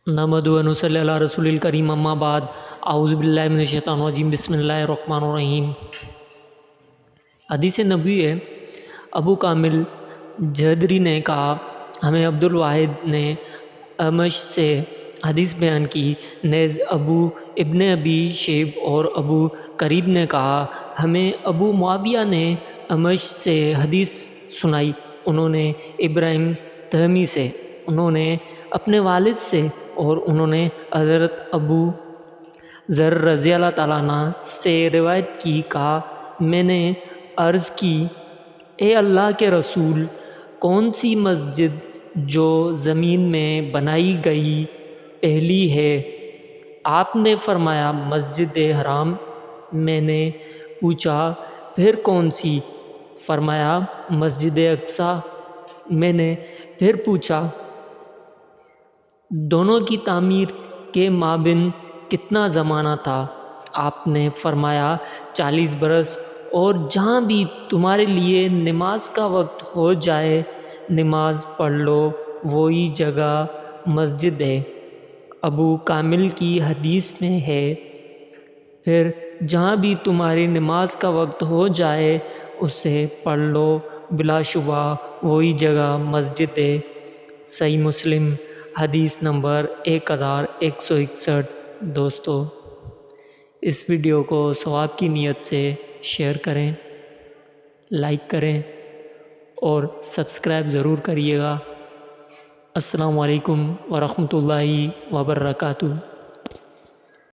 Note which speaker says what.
Speaker 1: نحمد و نصلی علی رسول الکریم اما بعد اعوذ باللہ من الشیطان الرجیم بسم اللہ الرحمن الرحیم۔ حدیث نبوی ہے، ابو کامل جہدری نے کہا ہمیں عبد الواحد نے اعمش سے حدیث بیان کی، نیز ابو ابن ابی شیب اور ابو قریب نے کہا ہمیں ابو معاویہ نے اعمش سے حدیث سنائی، انہوں نے ابراہیم تہمی سے، انہوں نے اپنے والد سے اور انہوں نے حضرت ابو ذر رضی اللہ تعالیٰ عنہ سے روایت کی، کہا میں نے عرض کی اے اللہ کے رسول، کون سی مسجد جو زمین میں بنائی گئی پہلی ہے؟ آپ نے فرمایا مسجد حرام۔ میں نے پوچھا پھر کون سی؟ فرمایا مسجد اقصیٰ۔ میں نے پھر پوچھا دونوں کی تعمیر کے مابین کتنا زمانہ تھا؟ آپ نے فرمایا 40 برس، اور جہاں بھی تمہارے لیے نماز کا وقت ہو جائے نماز پڑھ لو، وہی جگہ مسجد ہے۔ ابو کامل کی حدیث میں ہے پھر جہاں بھی تمہاری نماز کا وقت ہو جائے اسے پڑھ لو، بلا شبہ وہی جگہ مسجد ہے۔ صحیح مسلم حدیث نمبر 1161۔ دوستو، اس ویڈیو کو ثواب کی نیت سے شیئر کریں، لائک کریں اور سبسکرائب ضرور کریے گا۔ السلام علیکم ورحمۃ اللہ وبرکاتہ۔